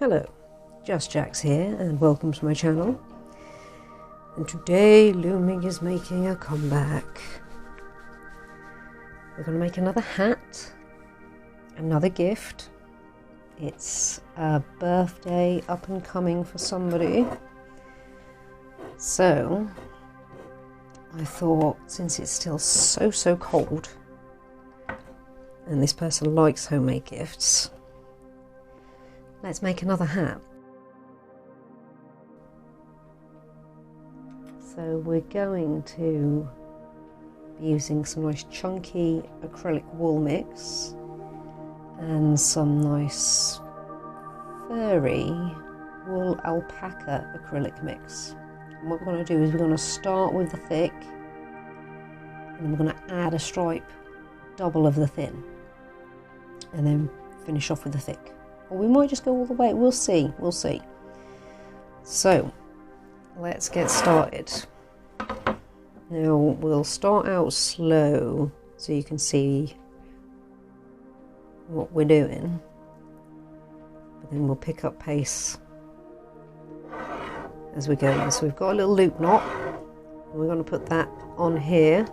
Hello, Just Jax here and welcome to my channel. And today Looming is making a comeback. We're going to make another hat, another gift. It's a birthday up and coming for somebody. So I thought, since it's still so cold and this person likes homemade gifts, let's make another hat. So we're going to be using some nice chunky acrylic wool mix and some nice furry wool alpaca acrylic mix. And what we're going to do is we're going to start with the thick and then we're going to add a stripe double of the thin and then finish off with the thick. Or we might just go all the way, we'll see. So let's get started. Now we'll start out slow so you can see what we're doing, but then we'll pick up pace as we go. So we've got a little loop knot and we're going to put that on here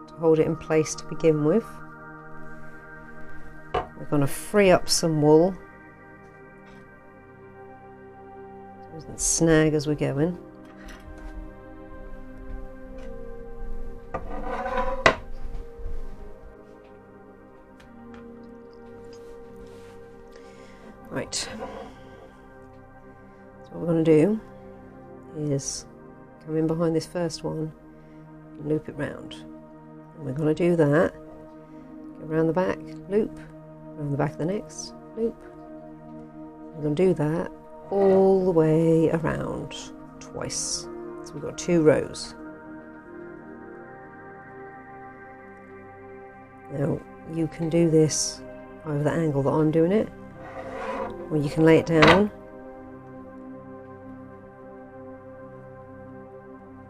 to hold it in place to begin with. We're going to free up some wool so it doesn't snag as we're going. Right, so what we're going to do is come in behind this first one and loop it round. And we're going to do that, go around the back, loop, around the back of the next, loop. We're going to do that all the way around twice. So we've got 2 rows. Now you can do this over the angle that I'm doing it, or you can lay it down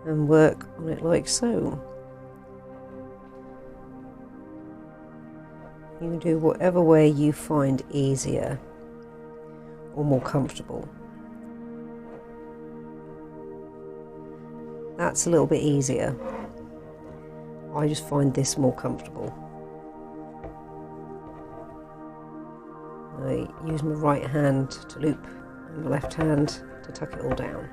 and work on it like so. You can do whatever way you find easier or more comfortable. That's a little bit easier. I just find this more comfortable. I use my right hand to loop and my left hand to tuck it all down.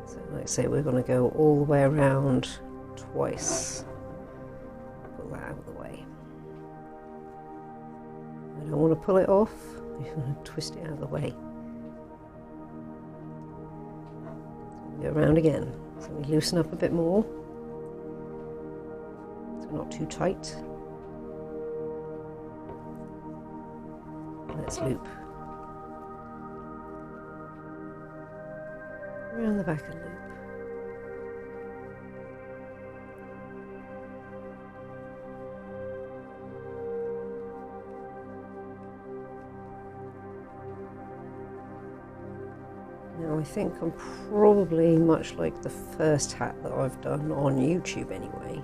So like I say, we're going to go all the way around twice. Pull that out of the way. I don't want to pull it off, I'm going to twist it out of the way. Go around again, so we loosen up a bit more, so we're not too tight. Let's loop around the back and loop. Now I think I'm probably much like the first hat that I've done on YouTube anyway.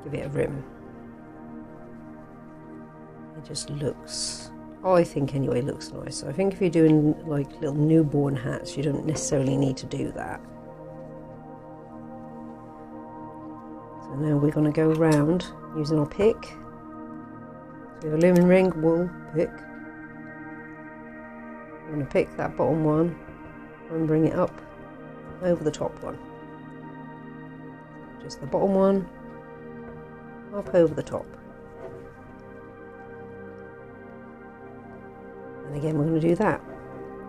Give it a rim. It just looks, I think anyway, looks nice. So I think if you're doing like little newborn hats, you don't necessarily need to do that. So now we're going to go around using our pick. So we have a looming ring, wool, pick. I'm going to pick that bottom one and bring it up over the top one. Just the bottom one up over the top. And again, we're going to do that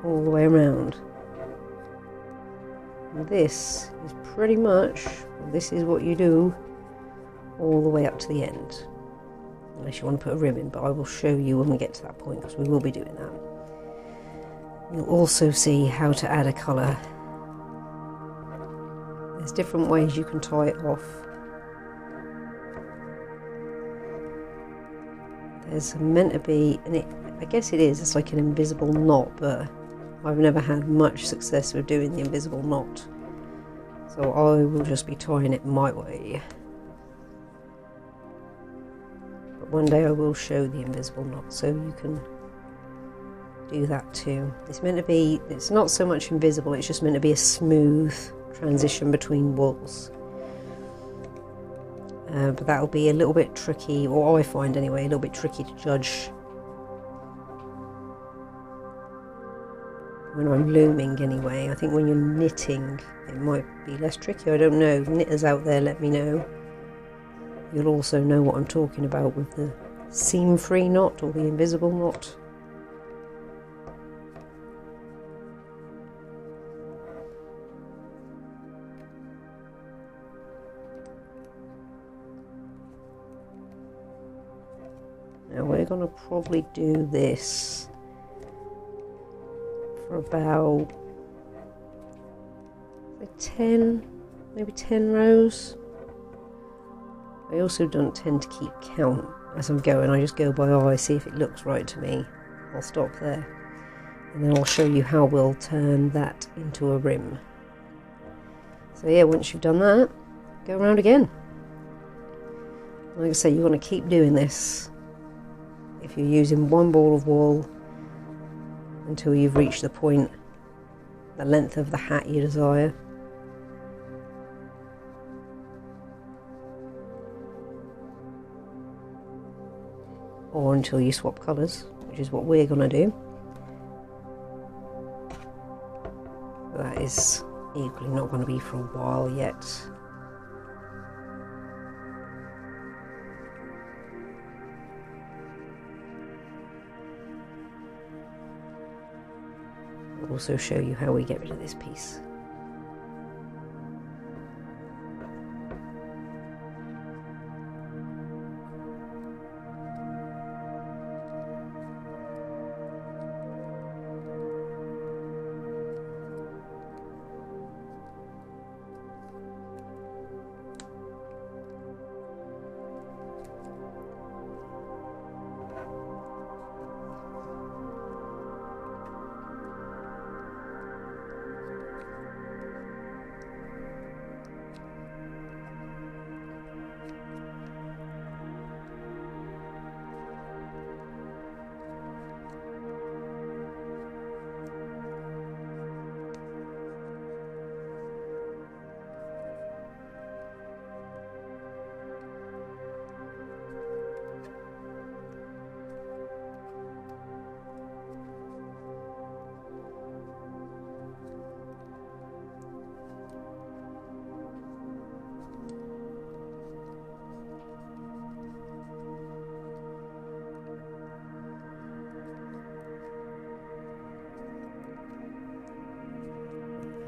all the way around. And this is pretty much, this is what you do all the way up to the end. Unless you want to put a rim in, but I will show you when we get to that point because we will be doing that. You'll also see how to add a colour. There's different ways you can tie it off. There's meant to be, and I guess it is, it's like an invisible knot, but I've never had much success with doing the invisible knot. So I will just be tying it my way. But one day I will show the invisible knot so you can do that too. It's meant to be, it's not so much invisible, it's just meant to be a smooth transition between wools. But that'll be a little bit tricky, or I find anyway, a little bit tricky to judge when I'm looming anyway. I think when you're knitting it might be less tricky, I don't know. Knitters out there, let me know. You'll also know what I'm talking about with the seam-free knot or the invisible knot. Now we're going to probably do this for about like 10, maybe 10 rows. I also don't tend to keep count as I'm going, I just go by eye, see if it looks right to me. I'll stop there and then I'll show you how we'll turn that into a rim. So yeah, once you've done that, go around again. Like I say, you want to keep doing this if you're using one ball of wool until you've reached the point, the length of the hat you desire. Or until you swap colours, which is what we're going to do. That is equally not going to be for a while yet. I'll also show you how we get rid of this piece.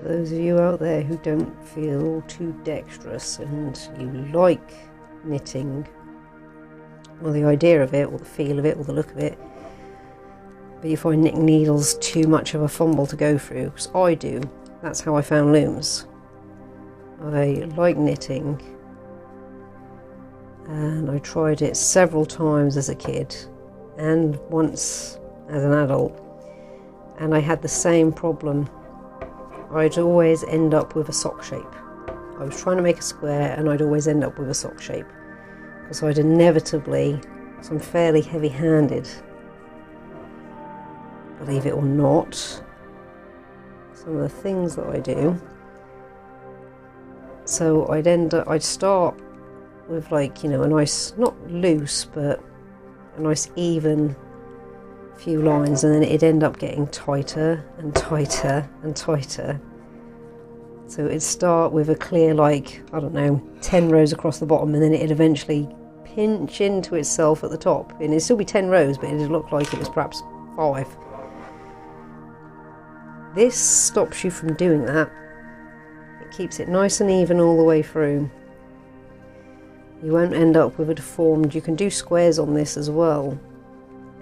For those of you out there who don't feel too dexterous and you like knitting, or the idea of it, or the feel of it, or the look of it, but you find knitting needles too much of a fumble to go through, because I do. That's how I found looms. I like knitting, and I tried it several times as a kid and once as an adult, and I had the same problem. I'd always end up with a sock shape. I was trying to make a square and I'd always end up with a sock shape, because I'd inevitably, because I'm fairly heavy-handed, believe it or not, some of the things that I do. So I'd start with, like, you know, a nice, not loose, but a nice even few lines, and then it'd end up getting tighter and tighter and tighter. So it'd start with a clear, like, I don't know, 10 rows across the bottom, and then it'd eventually pinch into itself at the top, and it'd still be 10 rows, but it'd look like it was perhaps 5. This stops you from doing that. It keeps it nice and even all the way through. You won't end up with a deformed. You can do squares on this as well,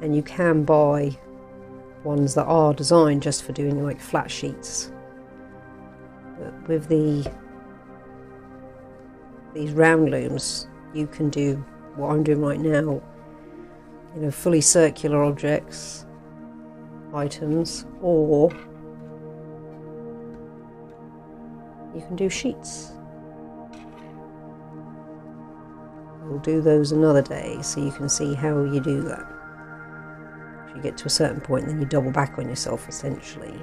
and you can buy ones that are designed just for doing like flat sheets. But with these round looms, you can do what I'm doing right now, you know, fully circular objects, items, or you can do sheets. We'll do those another day so you can see how you do that. If you get to a certain point, then you double back on yourself essentially.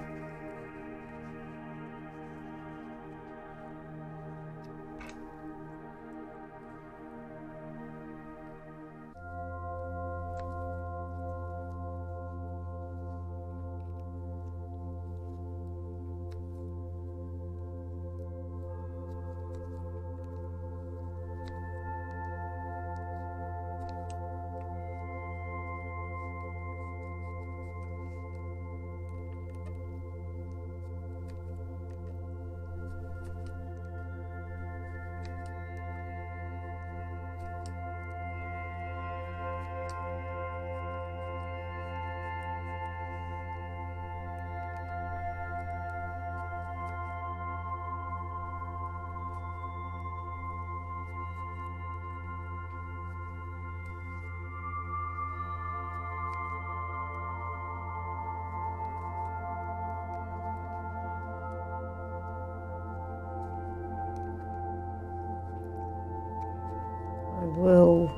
I will,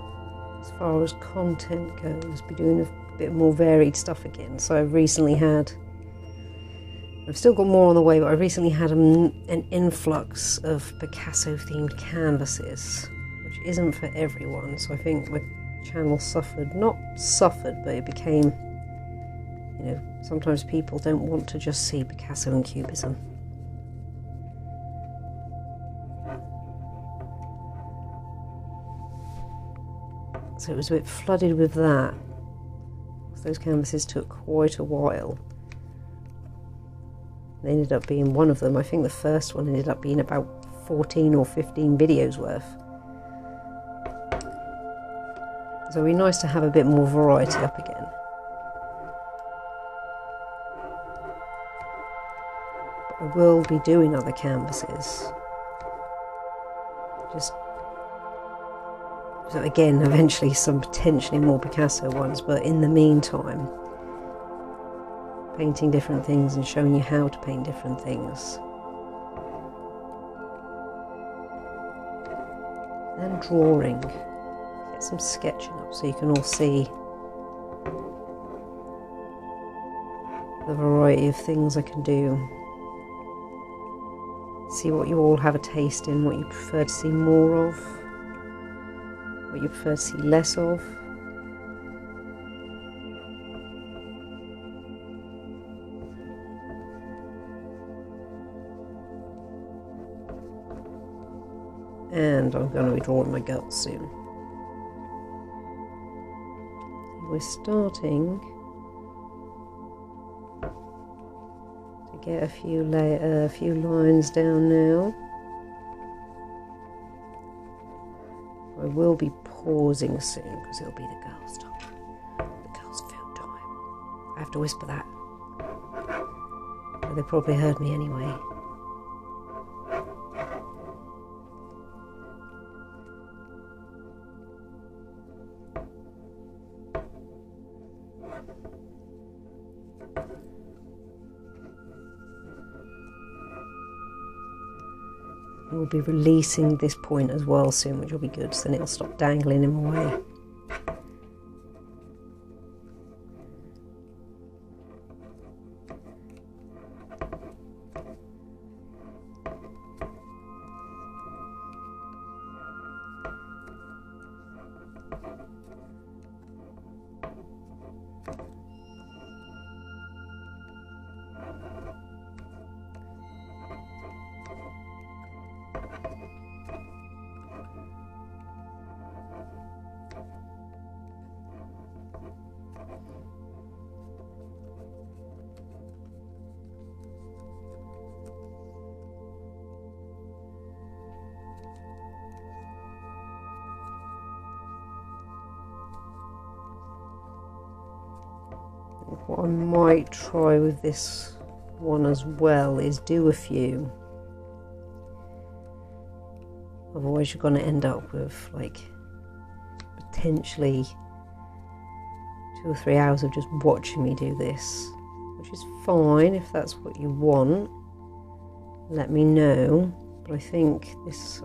as far as content goes, be doing a bit more varied stuff again. So I've still got more on the way, but I recently had an influx of Picasso themed canvases, which isn't for everyone. So I think my channel not suffered, but it became, you know, sometimes people don't want to just see Picasso and Cubism. So it was a bit flooded with that. Those canvases took quite a while. They ended up being one of them. I think the first one ended up being about 14 or 15 videos worth. So it'd be nice to have a bit more variety up again. But I will be doing other canvases. So again, eventually some potentially more Picasso ones, but in the meantime, painting different things and showing you how to paint different things. And drawing. Get some sketching up so you can all see the variety of things I can do. See what you all have a taste in, what you prefer to see more of, what you prefer to see less of. And I'm going to be drawing my girls soon. We're starting to get a few lines down now. I will be pausing soon because it'll be the girls' time, the girls' food time. I have to whisper that, but they probably heard me anyway. We'll be releasing this point as well soon, which will be good, so then it'll stop dangling him away. What I might try with this one as well is do a few. Otherwise you're going to end up with like potentially 2 or 3 hours of just watching me do this, which is fine if that's what you want. Let me know. but I think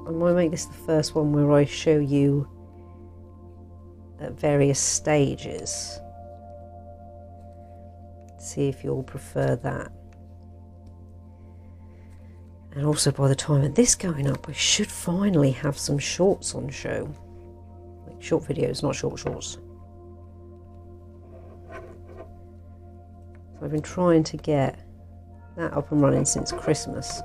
I might make this the first one where I show you at various stages. See if you'll prefer that. And also, by the time of this going up, I should finally have some shorts on show. Like short videos, not shorts. So I've been trying to get that up and running since Christmas.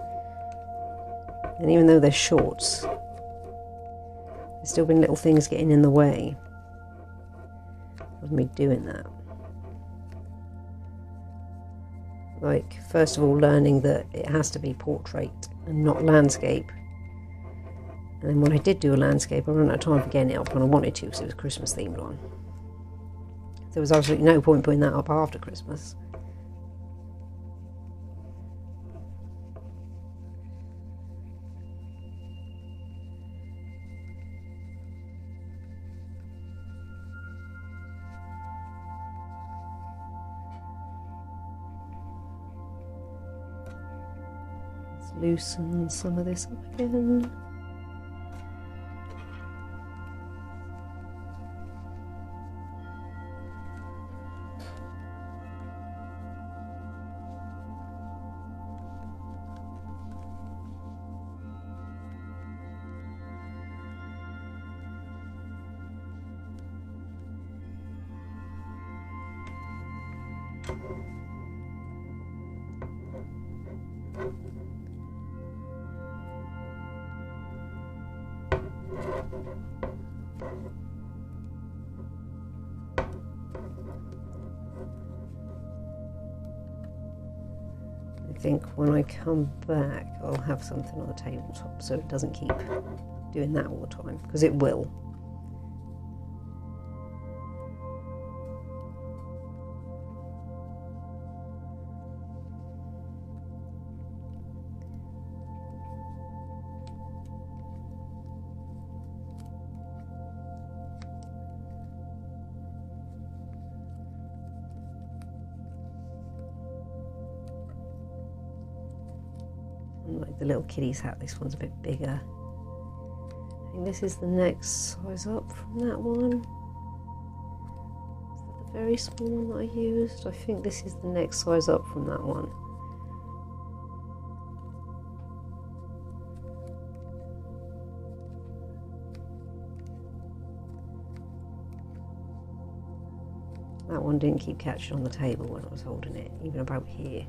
And even though they're shorts, there's still been little things getting in the way of me doing that. Like, first of all, learning that it has to be portrait and not landscape. And then when I did do a landscape, I ran out of time for getting it up when I wanted to, because it was a Christmas themed one. There was absolutely no point putting that up after Christmas. Loosen some of this up again. I think when I come back, I'll have something on the tabletop so it doesn't keep doing that all the time, because it will. Like the little kiddie's hat, this one's a bit bigger. I think this is the next size up from that one. Is that the very small one that I used? I think this is the next size up from that one. That one didn't keep catching on the table when I was holding it, even about here.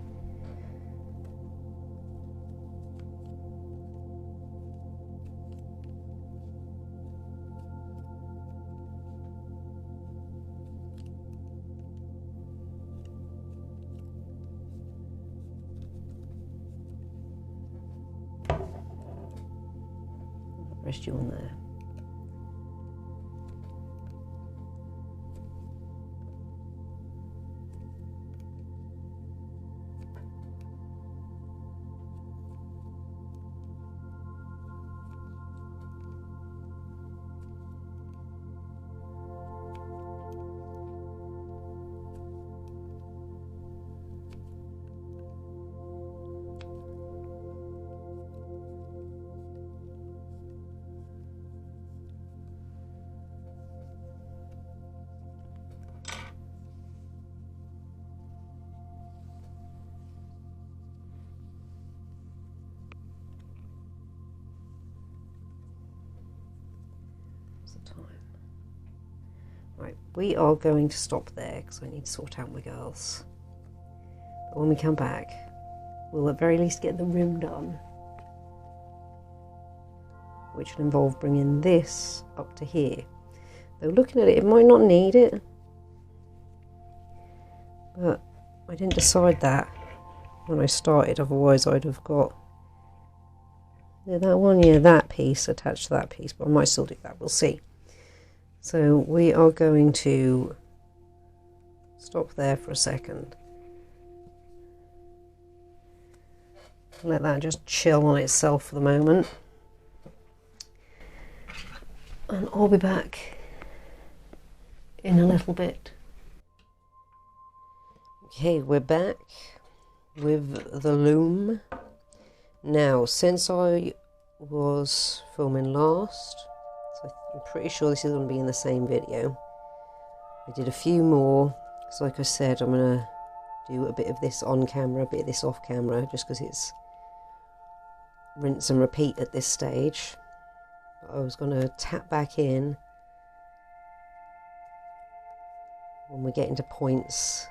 Rest you on there. Time. Right, we are going to stop there because I need to sort out my girls. But when we come back, we'll at very least get the room done, which will involve bringing this up to here. Though looking at it, it might not need it, but I didn't decide that when I started, otherwise I'd have got that one, that piece attached to that piece, but I might still do that, we'll see. So we are going to stop there for a second. Let that just chill on itself for the moment. And I'll be back in a little bit. Okay, we're back with the loom. Now, since I was filming last, so I'm pretty sure this is going to be in the same video. I did a few more, because like I said, I'm going to do a bit of this on camera, a bit of this off camera, just because it's rinse and repeat at this stage. But I was going to tap back in when we get into points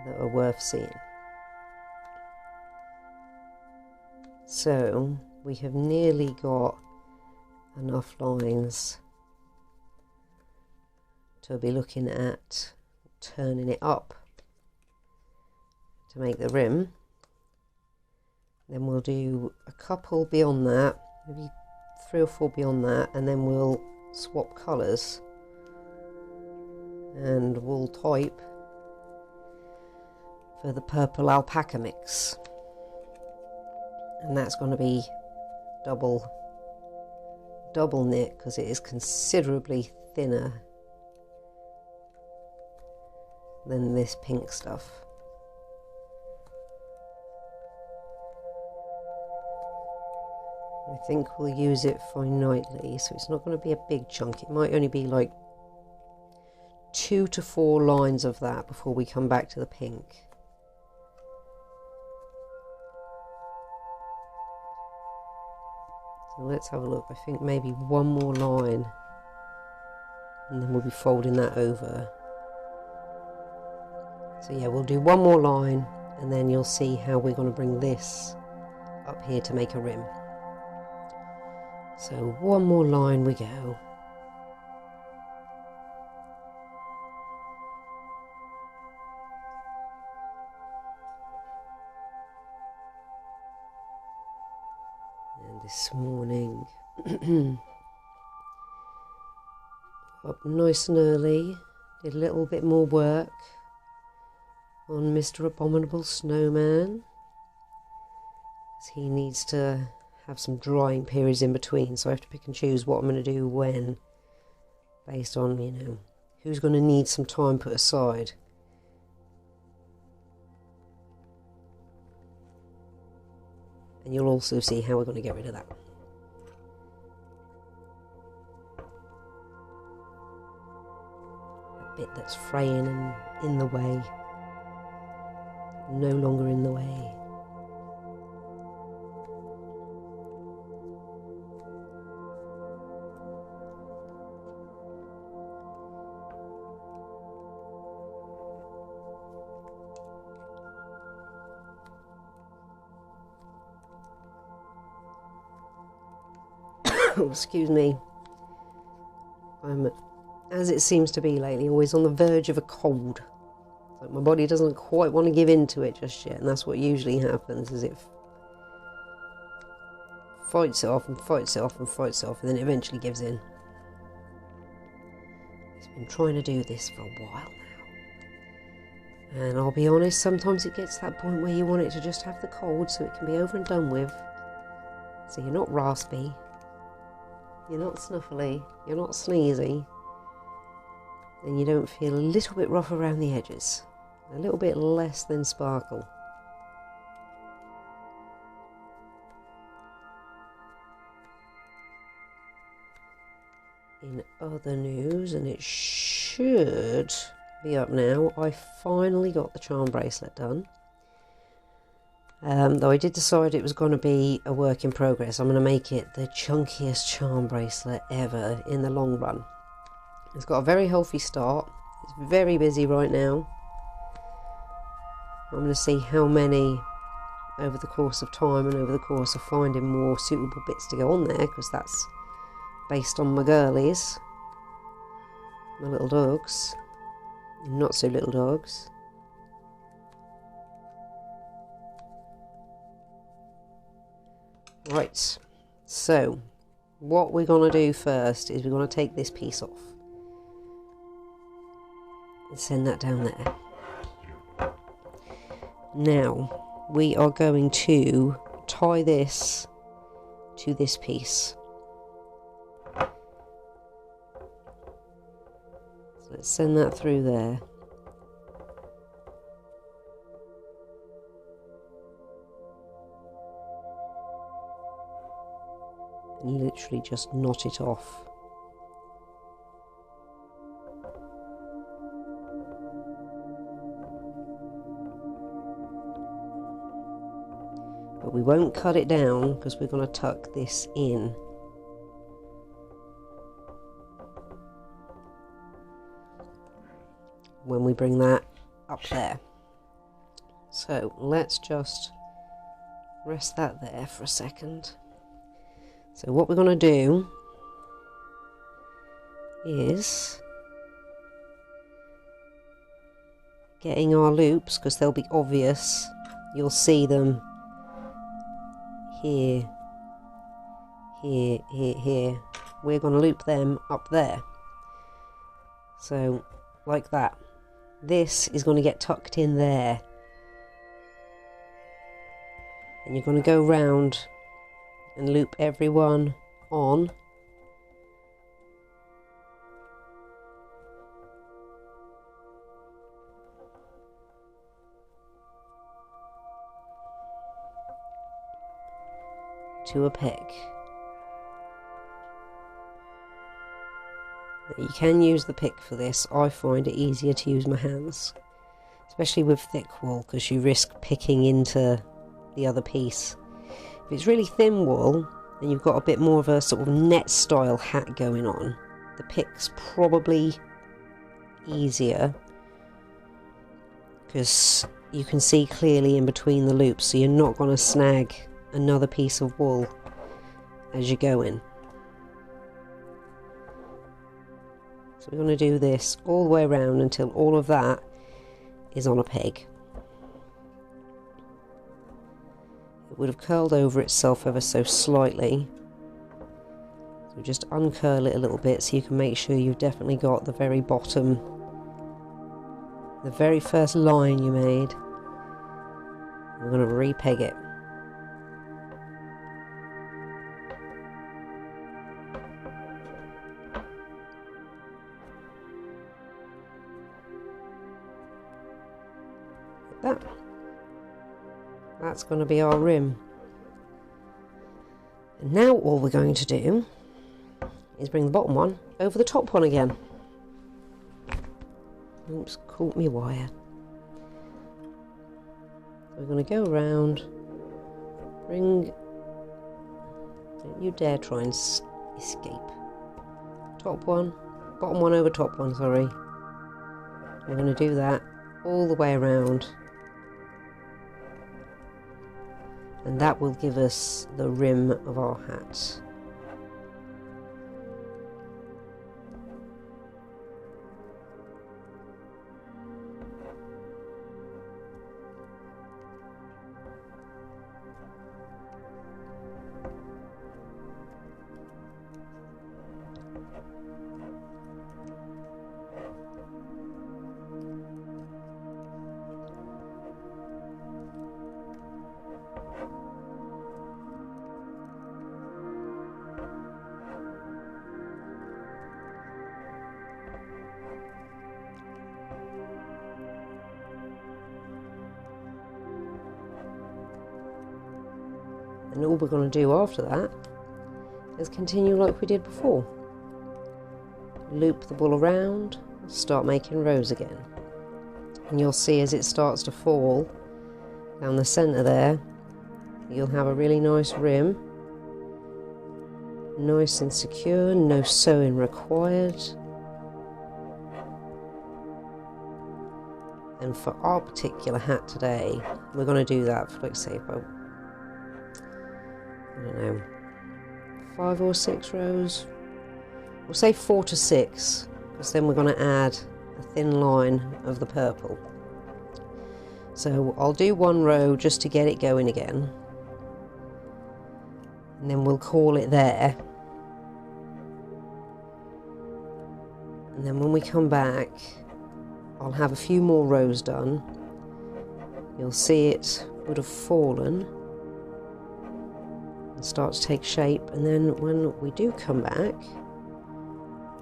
that are worth seeing. So we have nearly got enough lines to be looking at turning it up to make the rim. Then we'll do a couple beyond that, maybe 3 or 4 beyond that, and then we'll swap colours and wool type for the purple alpaca mix. And that's going to be double knit, because it is considerably thinner than this pink stuff. I think we'll use it finitely, so it's not going to be a big chunk. It might only be like 2 to 4 lines of that before we come back to the pink. So let's have a look. I think maybe 1 more line, and then we'll be folding that over. So yeah, we'll do 1 more line, and then you'll see how we're going to bring this up here to make a rim. So 1 more line we go. And this morning, up nice and early, did a little bit more work on Mr. Abominable Snowman, as he needs to have some drying periods in between, so I have to pick and choose what I'm going to do when, based on, you know, who's going to need some time put aside. And you'll also see how we're going to get rid of that. That bit that's fraying and in the way, no longer in the way. Oh, excuse me. I'm, as it seems to be lately, always on the verge of a cold. Like my body doesn't quite want to give in to it just yet, and that's what usually happens, is it fights it off and fights it off and fights it off, and then it eventually gives in. It's been trying to do this for a while now. And I'll be honest, sometimes it gets to that point where you want it to just have the cold so it can be over and done with. So you're not raspy, you're not snuffly, you're not sneezy, and you don't feel a little bit rough around the edges, a little bit less than sparkle. In other news, and it should be up now, I finally got the charm bracelet done. Though I did decide it was going to be a work in progress. I'm going to make it the chunkiest charm bracelet ever in the long run. It's got a very healthy start. It's very busy right now. I'm going to see how many over the course of time and over the course of finding more suitable bits to go on there, because that's based on my girlies, my little dogs, not so little dogs. Right, so what we're going to do first is we're going to take this piece off and send that down there. Now we are going to tie this to this piece. So let's send that through there. and you literally just knot it off. But we won't cut it down because we're going to tuck this in. When we bring that up there. So let's just rest that there for a second. So what we're going to do is getting our loops, because they'll be obvious. You'll see them here, here, here, here. We're going to loop them up there. So like that. This is going to get tucked in there. And you're going to go round and loop every one on. To a peg. You can use the pick for this. I find it easier to use my hands, especially with thick wool, because you risk picking into the other piece. If it's really thin wool and you've got a bit more of a sort of net style hat going on, the pick's probably easier because you can see clearly in between the loops, so you're not going to snag another piece of wool as you go in. So we're going to do this all the way around until all of that is on a peg. It would have curled over itself ever so slightly. So just uncurl it a little bit so you can make sure you've definitely got the very bottom, the very first line you made. We're going to re-peg it. Like that. That's going to be our rim. And now all we're going to do is bring the bottom one over the top one again. Oops, caught me wire. So we're going to go around, bring, don't you dare try and escape. Top one, bottom one over top one, sorry. We're going to do that all the way around. And that will give us the rim of our hat. And all we're going to do after that is continue like we did before. Loop the wool around, start making rows again. And you'll see as it starts to fall down the centre there, you'll have a really nice rim. Nice and secure, no sewing required. And for our particular hat today, we're going to do that for, let's say, about, I don't know, 5 or 6 rows. We'll say 4 to 6, because then we're going to add a thin line of the purple. So I'll do 1 row just to get it going again, and then we'll call it there. And then when we come back, I'll have a few more rows done. You'll see it would have fallen and start to take shape, and then when we do come back,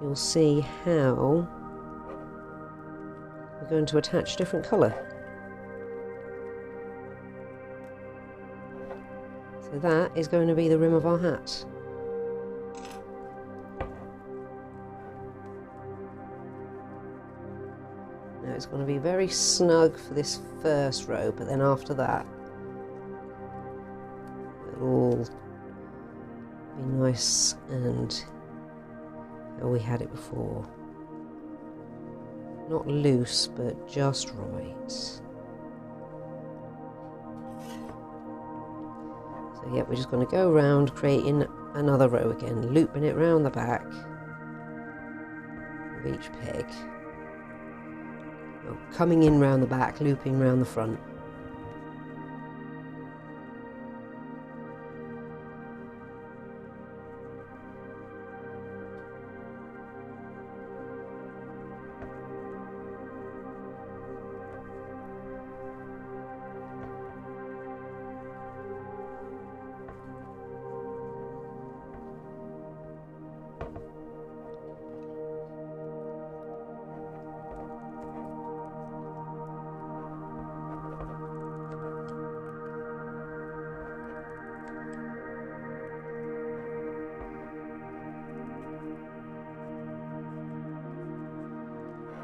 you'll see how we're going to attach a different colour. So that is going to be the rim of our hat. it's going to be very snug for this first row, but then after that it'll all be nice and how we had it before. Not loose, but just right. So yeah, we're just going to go around creating another row again, looping it round the back of each peg. Well, coming in round the back, looping round the front.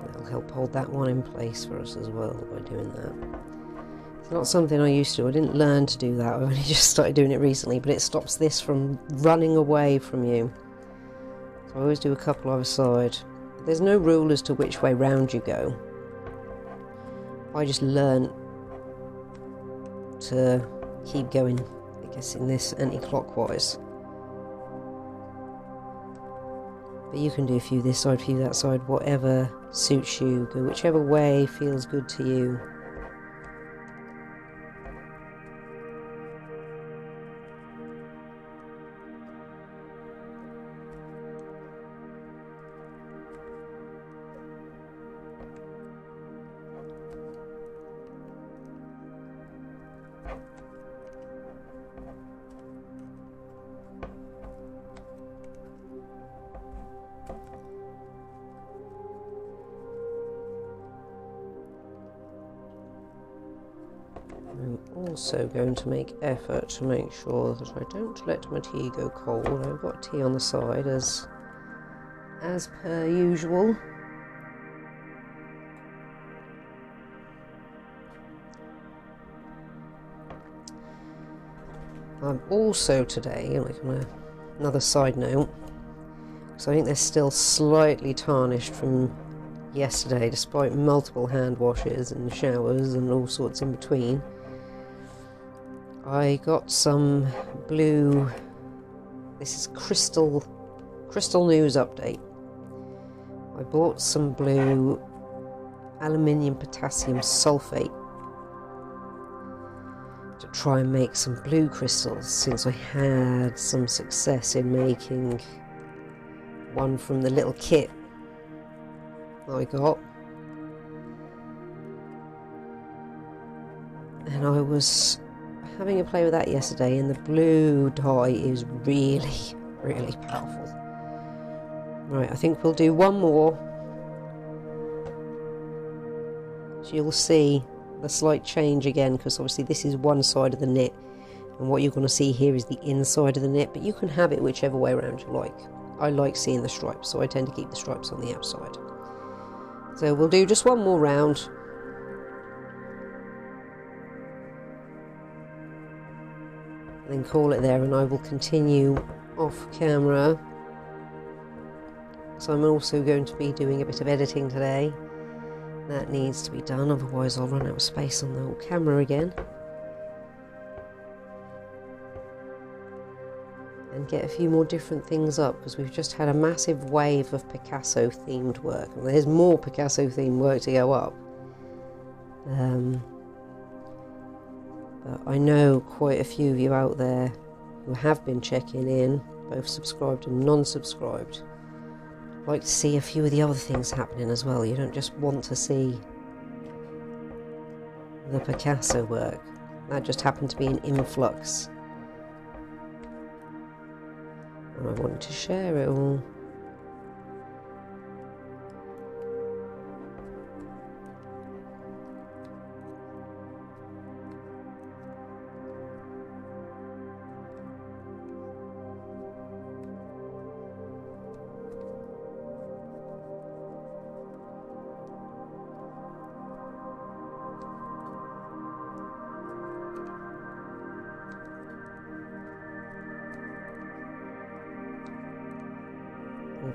That'll help hold that one in place for us as well by doing that. It's not something I used to. I didn't learn to do that. I only just started doing it recently, but it stops this from running away from you. So I always do a couple either side. There's no rule as to which way round you go. I just learned to keep going, I guess, in this anti-clockwise. But you can do a few this side, a few that side, whatever suits you. Go whichever way feels good to you. I'm also going to make effort to make sure that I don't let my tea go cold. I've got tea on the side as per usual. I'm also today, like on another side note, because I think they're still slightly tarnished from yesterday despite multiple hand washes and showers and all sorts in between. I got some blue, this is crystal news update. I bought some blue aluminium potassium sulfate to try and make some blue crystals, since I had some success in making one from the little kit that I got. And I was having a play with that yesterday, and the blue dye is really, really powerful. Right, I think we'll do one more. So you'll see the slight change again, because obviously this is one side of the knit, and what you're going to see here is the inside of the knit, but you can have it whichever way around you like. I like seeing the stripes, so I tend to keep the stripes on the outside. So we'll do just one more round. Then call it there, and I will continue off camera. So I'm also going to be doing a bit of editing today. That needs to be done, otherwise I'll run out of space on the whole camera again. And get a few more different things up, because we've just had a massive wave of Picasso themed work. And there's more Picasso themed work to go up. But I know quite a few of you out there who have been checking in, both subscribed and non-subscribed. I'd like to see a few of the other things happening as well. You don't just want to see the Picasso work. That just happened to be an influx. And I wanted to share it all.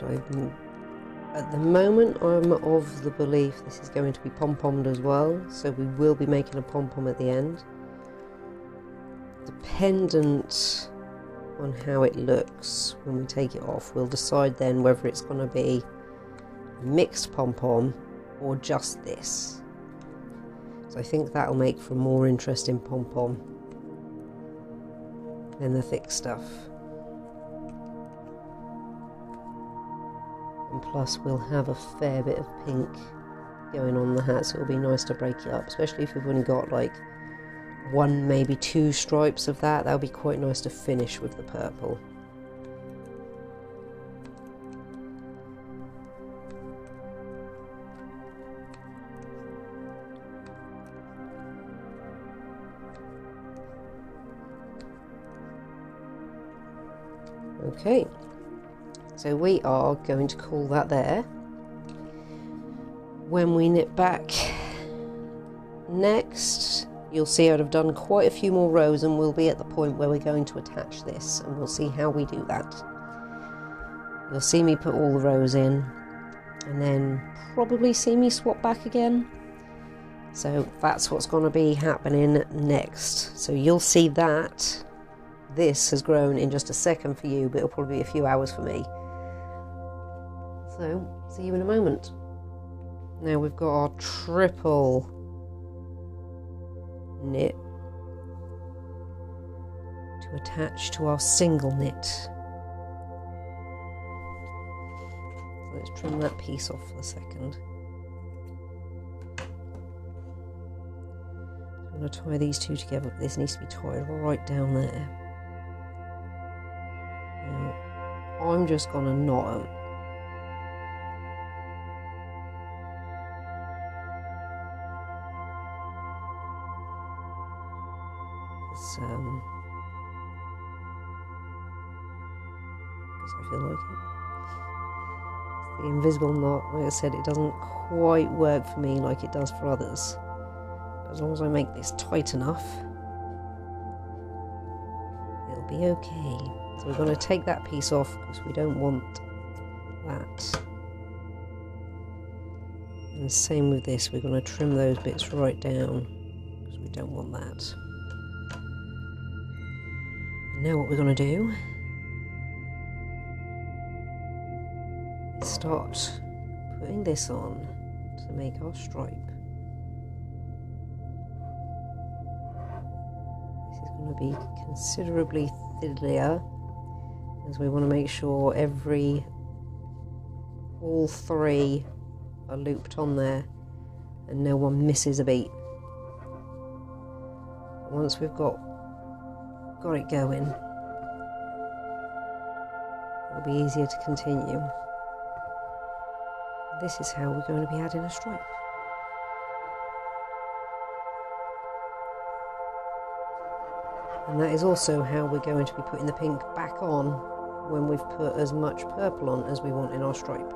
At the moment I'm of the belief this is going to be pom-pommed as well, so we will be making a pom-pom at the end. Dependent on how it looks when we take it off, we'll decide then whether it's going to be a mixed pom-pom or just this. So I think that'll make for a more interesting pom-pom than the thick stuff. And plus we'll have a fair bit of pink going on the hat, so it'll be nice to break it up, especially if we've only got like one, maybe two stripes of that. That'll be quite nice to finish with the purple. Okay, so we are going to call that there. When we knit back next, you'll see I'd have done quite a few more rows, and we'll be at the point where we're going to attach this, and we'll see how we do that. You'll see me put all the rows in, and then probably see me swap back again. So that's what's going to be happening next. So you'll see that this has grown in just a second for you, but it'll probably be a few hours for me. So see you in a moment. Now we've got our triple knit to attach to our single knit. So let's trim that piece off for a second. I'm going to tie these two together, but this needs to be tied right down there. Now, I'm just going to knot them. Because I feel like it. The invisible knot, like I said, it doesn't quite work for me like it does for others. But as long as I make this tight enough, it'll be okay. So we're going to take that piece off because we don't want that. And same with this, we're going to trim those bits right down because we don't want that. And now what we're going to do is start putting this on to make our stripe. This is going to be considerably thinner, as we want to make sure all three are looped on there and no one misses a beat. Once we've got it going, it'll be easier to continue. This is how we're going to be adding a stripe. And that is also how we're going to be putting the pink back on when we've put as much purple on as we want in our stripe.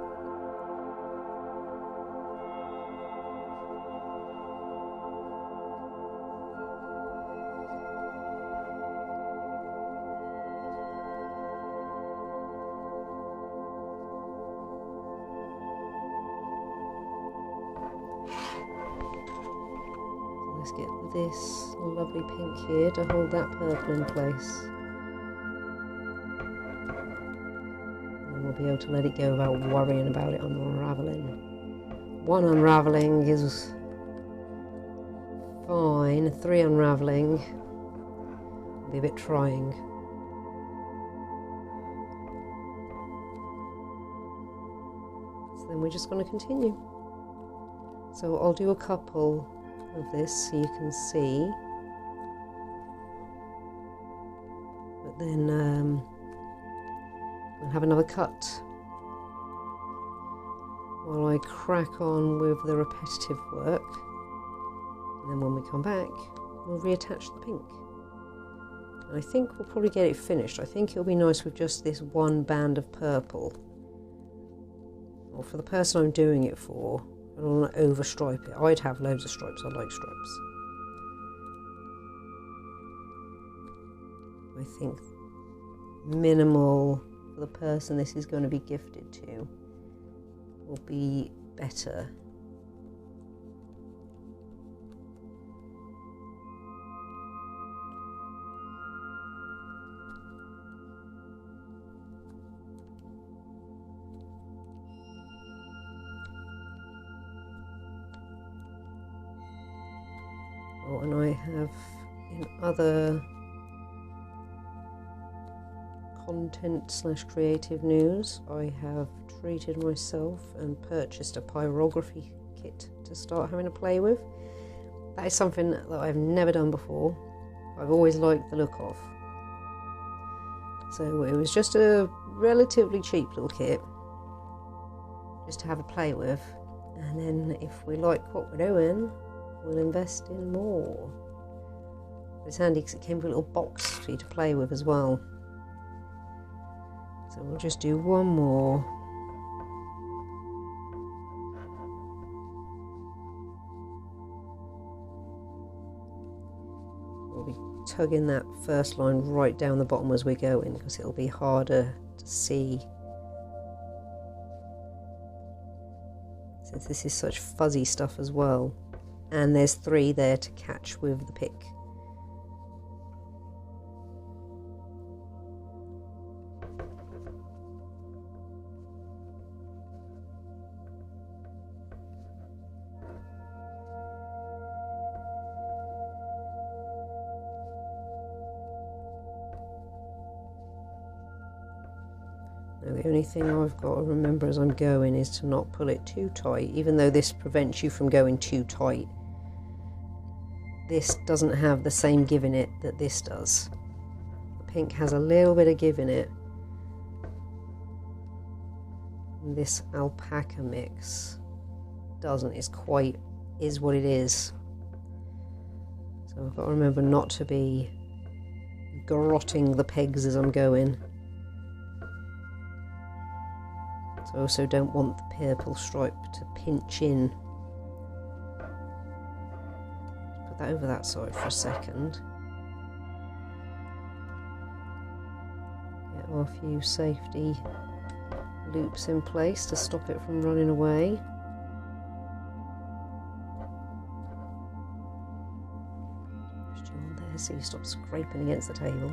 Let's get this lovely pink here to hold that purple in place. And we'll be able to let it go without worrying about it unravelling. One unravelling is fine, 3 unravelling will be a bit trying. So then we're just going to continue. So I'll do a couple of this so you can see, but then we'll have another cut while I crack on with the repetitive work, and then when we come back we'll reattach the pink. And I think we'll probably get it finished. I think it'll be nice with just this one band of purple, or for the person I'm doing it for, I don't want to overstripe it. I'd have loads of stripes, I like stripes. I think minimal for the person this is going to be gifted to will be better. Oh, and I have in other content / creative news, I have treated myself and purchased a pyrography kit to start having a play with. That is something that I've never done before. I've always liked the look of. So it was just a relatively cheap little kit just to have a play with, and then if we like what we're doing, we'll invest in more. It's handy because it came with a little box for you to play with as well. So we'll just do one more. We'll be tugging that first line right down the bottom as we go in, because it'll be harder to see since this is such fuzzy stuff as well. And there's 3 there to catch with the pick. Now the only thing I've got to remember as I'm going is to not pull it too tight, even though this prevents you from going too tight. This doesn't have the same give in it that this does. The pink has a little bit of give in it. And this alpaca mix doesn't. It's quite is what it is. So I've got to remember not to be garrotting the pegs as I'm going. So I also don't want the purple stripe to pinch in. Put that over that side for a second. Get our few safety loops in place to stop it from running away. Just on there so you stop scraping against the table.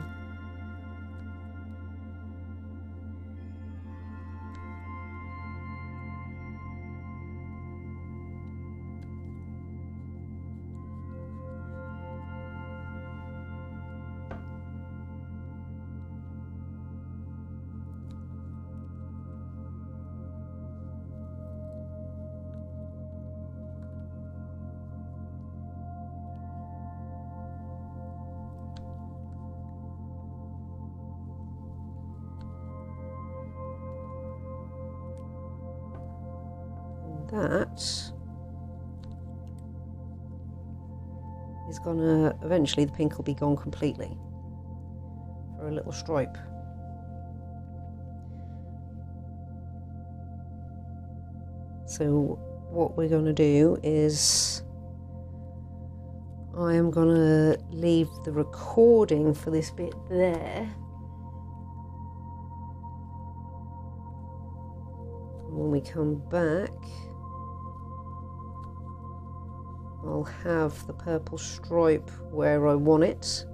That is gonna, eventually the pink will be gone completely for a little stripe. So what we're gonna do is I am gonna leave the recording for this bit there. And when we come back, I'll have the purple stripe where I want it,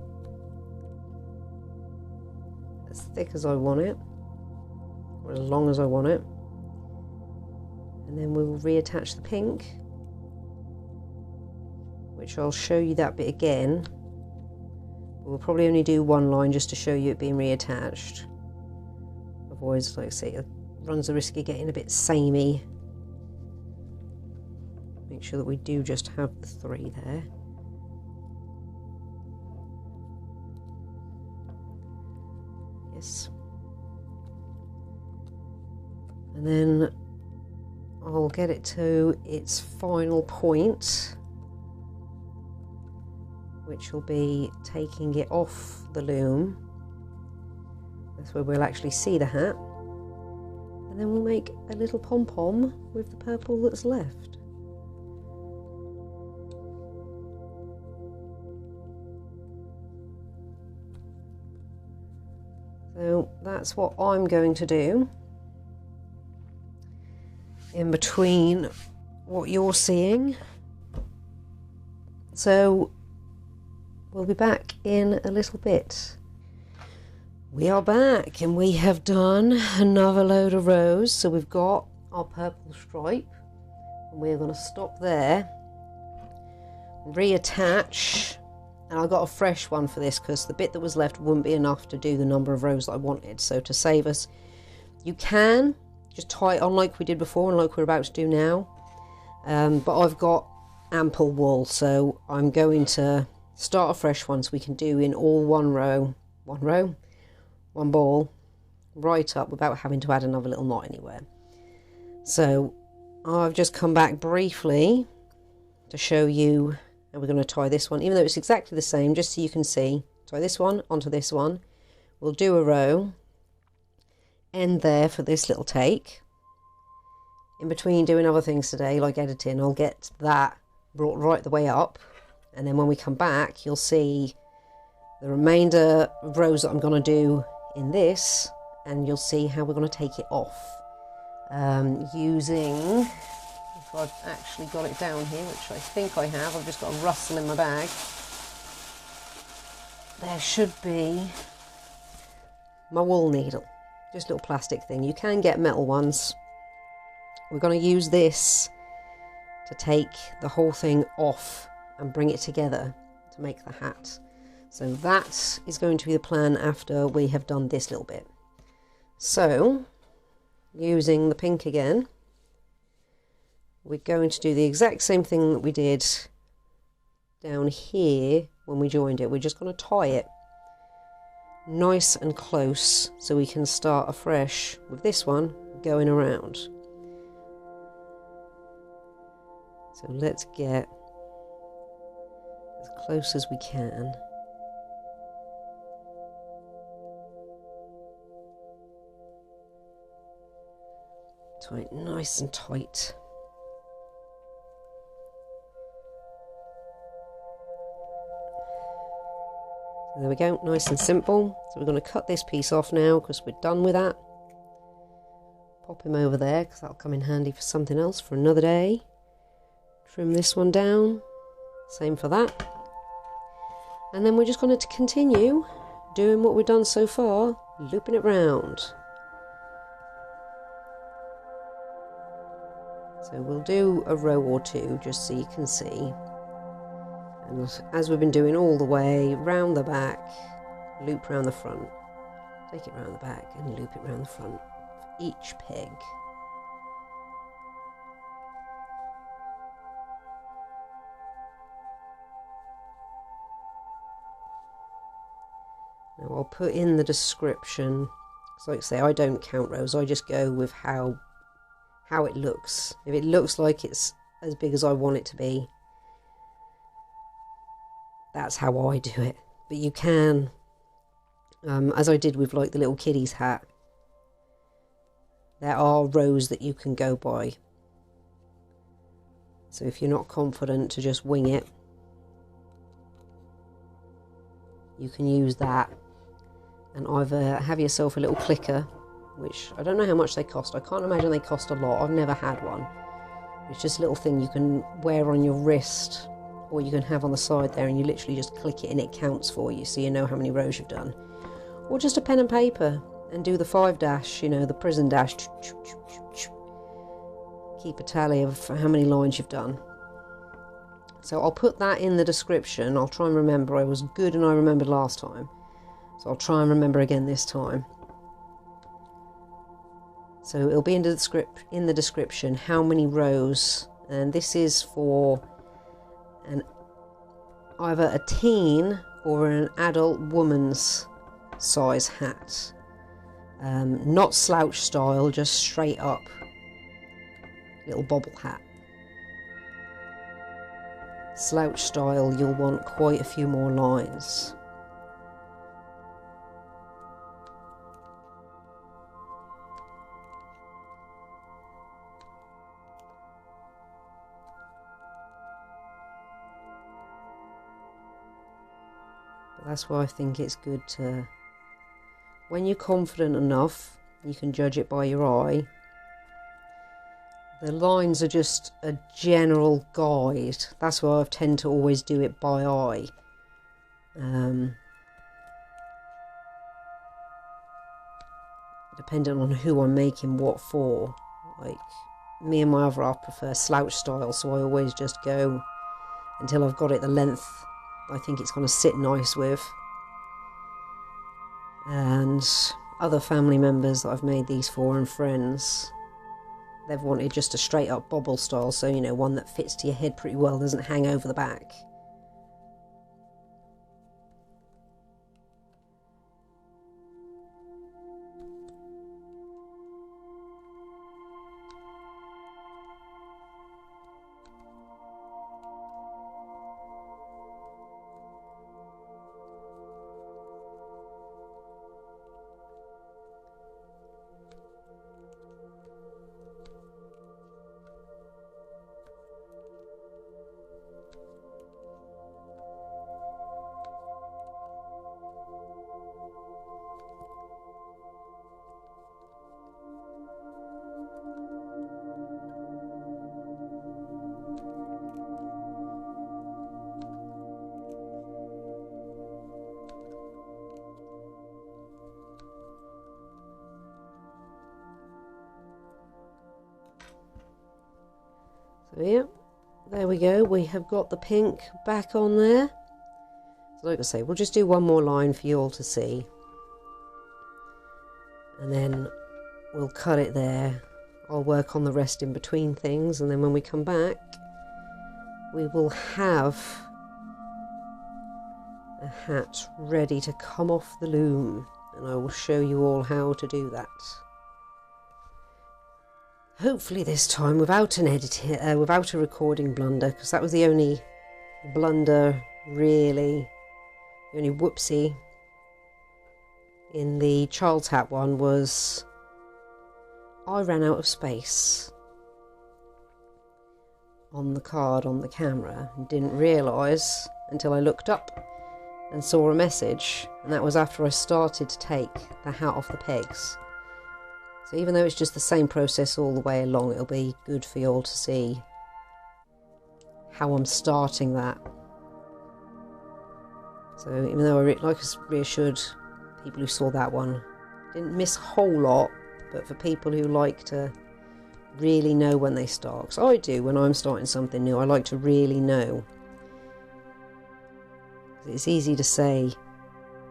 as thick as I want it, or as long as I want it, and then we'll reattach the pink, which I'll show you that bit again. We'll probably only do one line just to show you it being reattached. Otherwise, like I say, it runs the risk of getting a bit samey. Make sure that we do just have the 3 there. Yes. And then I'll get it to its final point, which will be taking it off the loom. That's where we'll actually see the hat. And then we'll make a little pom-pom with the purple that's left. So that's what I'm going to do in between what you're seeing. So we'll be back in a little bit. We are back and we have done another load of rows. So we've got our purple stripe and we're going to stop there, reattach, and I got a fresh one for this because the bit that was left wouldn't be enough to do the number of rows that I wanted. So to save us, you can just tie it on like we did before and like we're about to do now, but I've got ample wool, so I'm going to start a fresh one so we can do in all one ball right up without having to add another little knot anywhere. So I've just come back briefly to show you how we're going to tie this one, even though it's exactly the same, just so you can see. Tie this one onto this one, we'll do a row, end there for this little take. In between doing other things today like editing, I'll get that brought right the way up, and then when we come back you'll see the remainder of rows that I'm going to do in this, and you'll see how we're going to take it off using, if I've actually got it down here, which I think I have, I've just got a rustle in my bag. There should be my wool needle, just a little plastic thing. You can get metal ones. We're going to use this to take the whole thing off and bring it together to make the hat. So that is going to be the plan after we have done this little bit. So using the pink again, we're going to do the exact same thing that we did down here when we joined it. We're just going to tie it nice and close so we can start afresh with this one going around. So let's get as close as we can. Tie it nice and tight. So there we go, nice and simple. So we're going to cut this piece off now because we're done with that. Pop him over there because that'll come in handy for something else for another day. Trim this one down, same for that. And then we're just going to continue doing what we've done so far, looping it round. So we'll do a row or two just so you can see. And as we've been doing all the way, round the back, loop round the front, take it round the back and loop it round the front for each peg. Now I'll put in the description, so like I say, I don't count rows, I just go with how it looks. If it looks like it's as big as I want it to be, that's how I do it. But you can, as I did with like the little kiddie's hat, there are rows that you can go by. So if you're not confident to just wing it, you can use that and either have yourself a little clicker, which I don't know how much they cost. I can't imagine they cost a lot. I've never had one. It's just a little thing you can wear on your wrist, or you can have on the side there, and you literally just click it and it counts for you so you know how many rows you've done. Or just a pen and paper and do the 5 dash, you know, the prison dash. Keep a tally of how many lines you've done. So I'll put that in the description. I'll try and remember. I was good and I remembered last time, so I'll try and remember again this time. So it'll be in the description how many rows, and this is for either a teen or an adult woman's size hat. Not slouch style, just straight up little bobble hat. Slouch style, you'll want quite a few more lines. But that's why I think it's good to when you're confident enough, you can judge it by your eye. The lines are just a general guide. That's why I tend to always do it by eye. Depending on who I'm making what for. Like, me and my other half prefer slouch style, so I always just go until I've got it the length I think it's going to sit nice with. And other family members that I've made these for, and friends, they've wanted just a straight up bobble style, so you know, one that fits to your head pretty well, doesn't hang over the back. So yeah, there we go, we have got the pink back on there. So like I say, we'll just do one more line for you all to see, and then we'll cut it there. I'll work on the rest in between things, and then when we come back we will have a hat ready to come off the loom, and I will show you all how to do that. Hopefully this time without an without a recording blunder, because that was the only blunder, really, the only whoopsie in the child's hat one was I ran out of space on the card on the camera and didn't realise until I looked up and saw a message, and that was after I started to take the hat off the pegs. So even though it's just the same process all the way along, it'll be good for you all to see how I'm starting that. So even though I reassured people who saw that one, didn't miss a whole lot, but for people who like to really know when they start, because I do when I'm starting something new, I like to really know. It's easy to say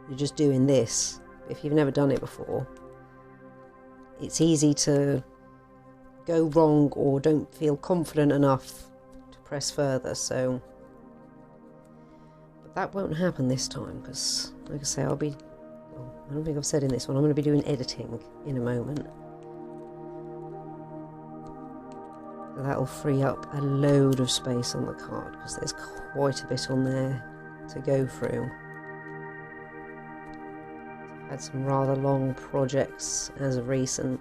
you're just doing this, but if you've never done it before, it's easy to go wrong or don't feel confident enough to press further. So, but that won't happen this time, because like I say, I don't think I've said in this one, I'm going to be doing editing in a moment. So that'll free up a load of space on the card, because there's quite a bit on there to go through. Had some rather long projects as of recent.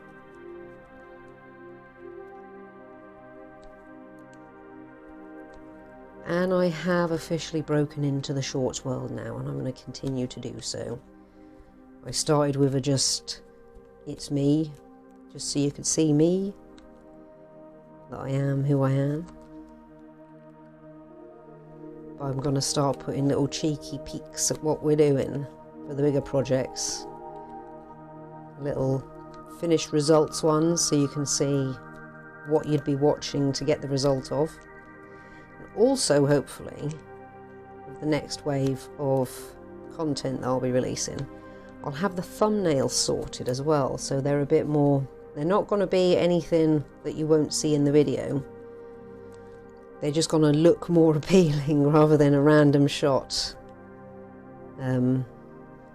And I have officially broken into the shorts world now, and I'm going to continue to do so. I started with a just, it's me, just so you could see me, that I am who I am. But I'm going to start putting little cheeky peeks at what we're doing for the bigger projects, little finished results ones, so you can see what you'd be watching to get the result of. And also, hopefully, with the next wave of content that I'll be releasing, I'll have the thumbnails sorted as well, so they're a bit more, they're not going to be anything that you won't see in the video. They're just going to look more appealing rather than a random shot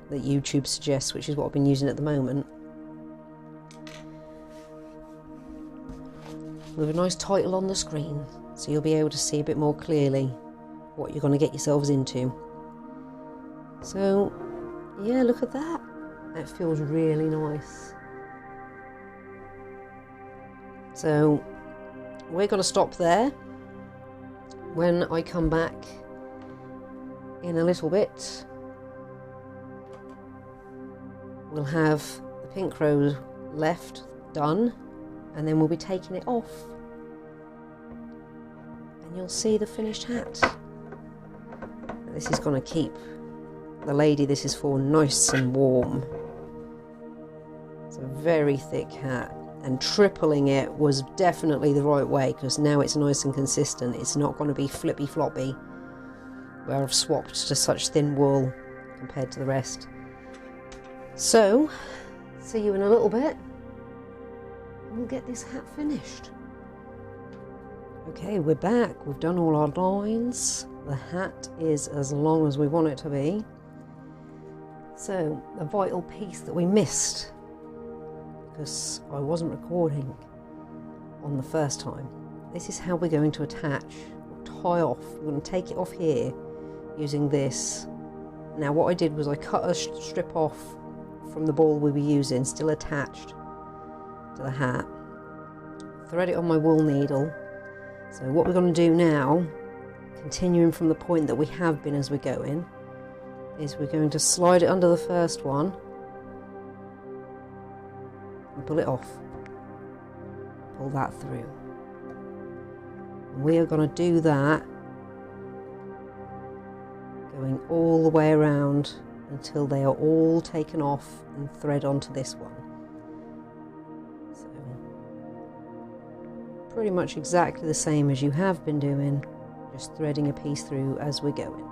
that YouTube suggests, which is what I've been using at the moment. With a nice title on the screen, so you'll be able to see a bit more clearly what you're going to get yourselves into. So, yeah, look at that. That feels really nice. So, we're going to stop there. When I come back in a little bit, we'll have the pink row left done, and then we'll be taking it off, and you'll see the finished hat. This is going to keep the lady this is for nice and warm. It's a very thick hat, and tripling it was definitely the right way, because now it's nice and consistent. It's not going to be flippy floppy where I've swapped to such thin wool compared to the rest. So, see you in a little bit, and we'll get this hat finished. Okay, we're back. We've done all our lines. The hat is as long as we want it to be. So, the vital piece that we missed, because I wasn't recording on the first time. This is how we're going to attach, or tie off. We're going to take it off here using this. Now what I did was I cut a strip off from the ball we were using, still attached to the hat. Thread it on my wool needle. So what we're going to do now, continuing from the point that we have been as we're going, is we're going to slide it under the first one and pull it off. Pull that through. And we are going to do that going all the way around until they are all taken off and thread onto this one. So pretty much exactly the same as you have been doing, just threading a piece through as we're going.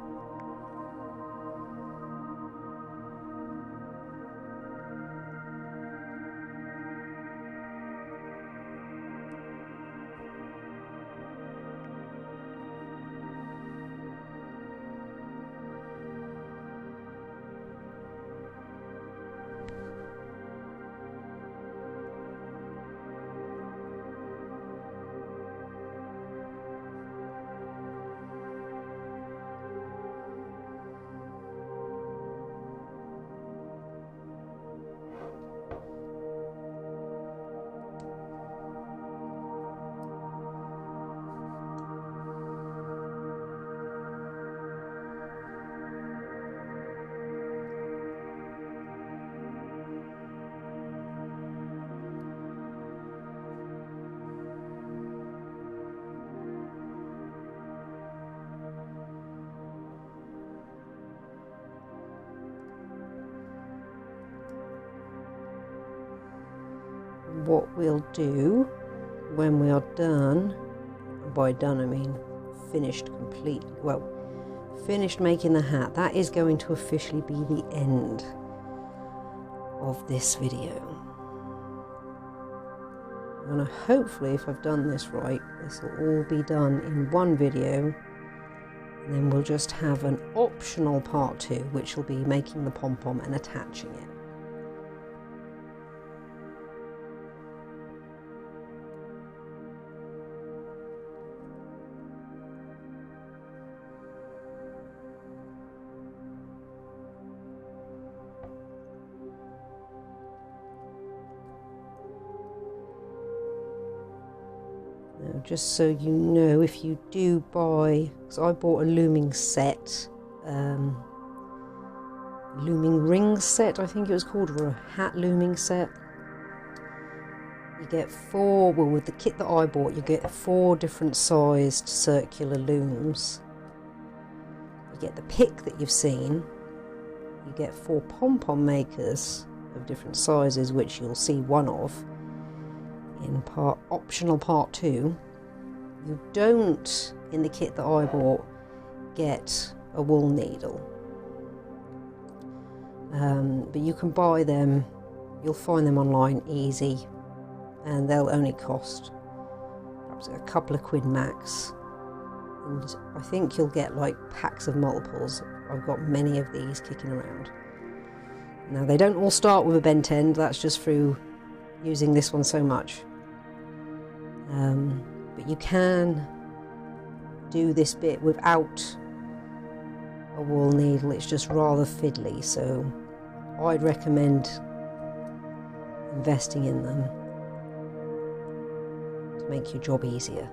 What we'll do when we are done, by done I mean finished completely, well, finished making the hat, that is going to officially be the end of this video. I'm going to hopefully, if I've done this right, this will all be done in one video, and then we'll just have an optional part 2, which will be making the pom-pom and attaching it. Now, just so you know, if you do buy, because I bought a looming set, looming ring set I think it was called, or a hat looming set. You get 4, well with the kit that I bought, you get 4 different sized circular looms. You get the pick that you've seen, you get 4 pom-pom makers of different sizes, which you'll see one of in optional part 2. You don't, in the kit that I bought, get a wool needle, but you can buy them. You'll find them online easy, and they'll only cost perhaps a couple of quid max, and I think you'll get like packs of multiples. I've got many of these kicking around. Now they don't all start with a bent end, that's just through using this one so much. But you can do this bit without a wool needle, it's just rather fiddly, so I'd recommend investing in them to make your job easier.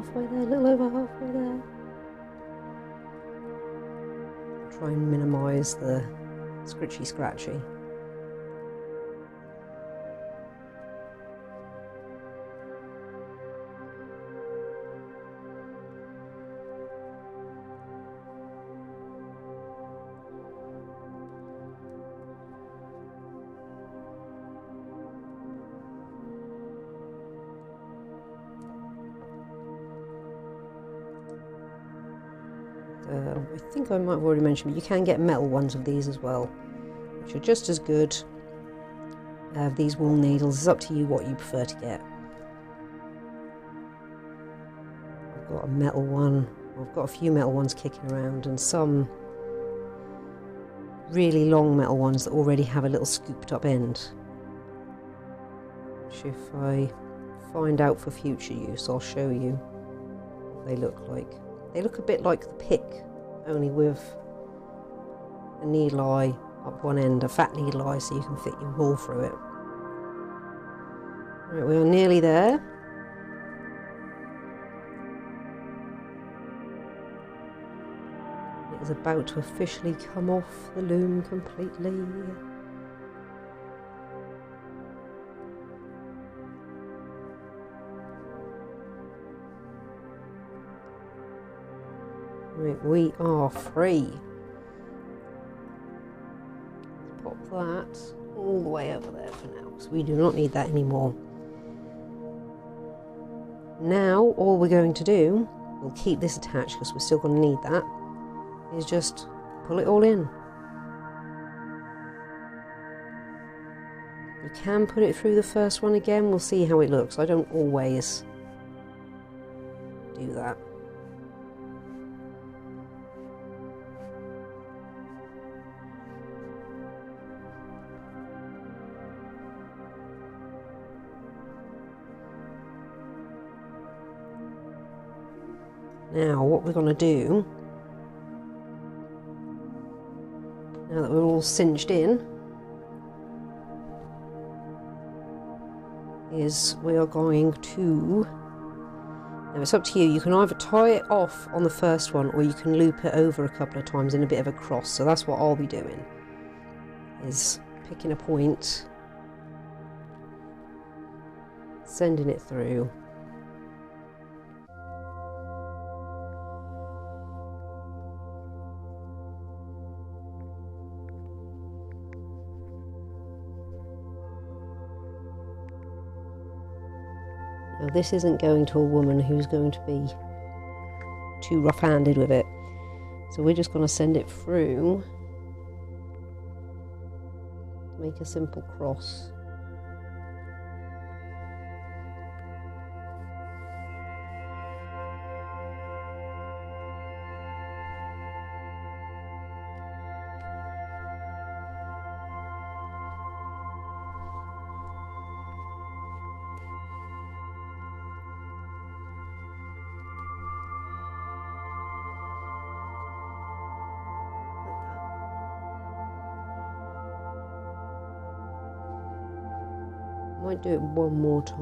halfway there, a little over halfway there. Try and minimise the scritchy scratchy. I think I might have already mentioned, but you can get metal ones of these as well, which are just as good. These wool needles, it's up to you what you prefer to get. I've got a metal one, I've got a few metal ones kicking around, and some really long metal ones that already have a little scooped up end, which if I find out for future use, I'll show you what they look like. They look a bit like the pick, only with a needle eye up one end, a fat needle eye, so you can fit your wool through it. Right, we are nearly there. It is about to officially come off the loom completely. Right, we are free. Let's pop that all the way over there for now, because we do not need that anymore. Now, all we're going to do, we'll keep this attached because we're still going to need that, is just pull it all in. You can put it through the first one again, we'll see how it looks. I don't always do that. Now what we're going to do, now that we're all cinched in, is we are going to, now it's up to you, you can either tie it off on the first one or you can loop it over a couple of times in a bit of a cross. So that's what I'll be doing, is picking a point, sending it through. Now this isn't going to a woman who's going to be too rough-handed with it, so we're just going to send it through, make a simple cross. Might do it one more time.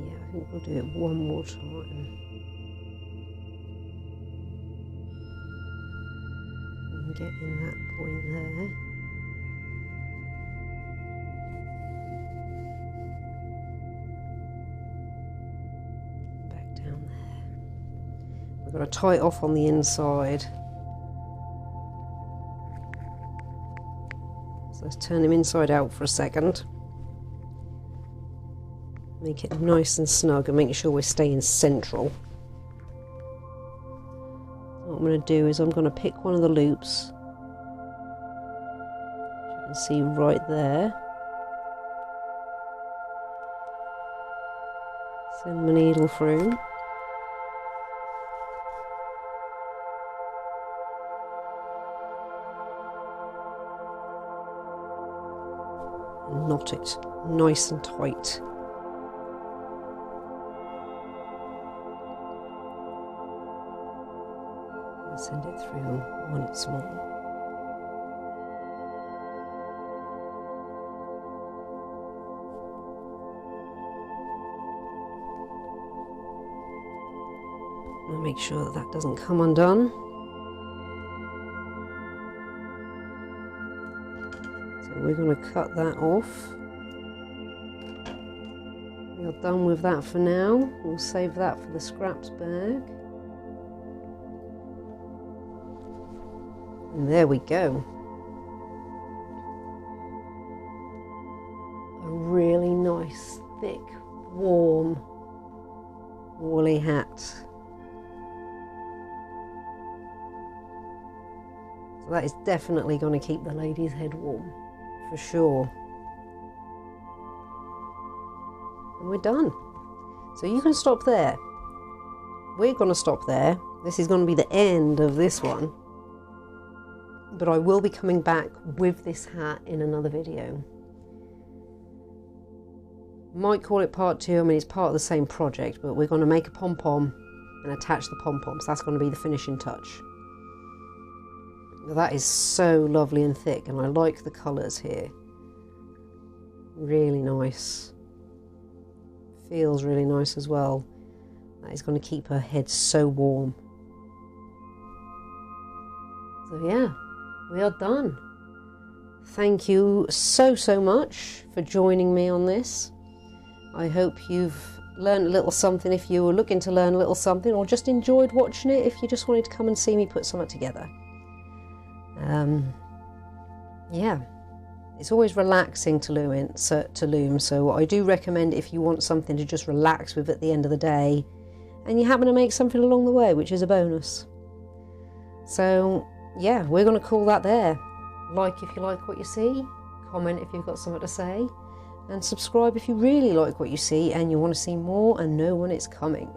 Yeah, I think we'll do it one more time. And get in that point there. Back down there. We've got to tie it off on the inside. So let's turn him inside out for a second. Make it nice and snug and making sure we're staying central. What I'm going to do is I'm going to pick one of the loops. You can see right there. Send my needle through. And knot it nice and tight. And send it through once more. I'll make sure that that doesn't come undone. So we're going to cut that off. We're done with that for now. We'll save that for the scraps bag. And there we go. A really nice, thick, warm, woolly hat. So that is definitely going to keep the lady's head warm, for sure. And we're done. So you can stop there. We're going to stop there. This is going to be the end of this one. But I will be coming back with this hat in another video. Might call it part 2, I mean it's part of the same project, but we're going to make a pom-pom and attach the pom-poms. That's going to be the finishing touch. That is so lovely and thick, and I like the colours here. Really nice. Feels really nice as well. That is going to keep her head so warm. So yeah, we are done. Thank you so much for joining me on this. I hope you've learned a little something if you were looking to learn a little something, or just enjoyed watching it if you just wanted to come and see me put something together. Yeah, it's always relaxing to loom, so I do recommend if you want something to just relax with at the end of the day, and you happen to make something along the way, which is a bonus. So yeah, we're going to call that there. Like if you like what you see, comment if you've got something to say, and subscribe if you really like what you see and you want to see more and know when it's coming.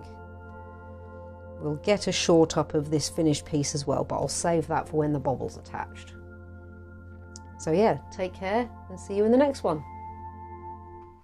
We'll get a short up of this finished piece as well, but I'll save that for when the bobble's attached. So yeah, take care and see you in the next one.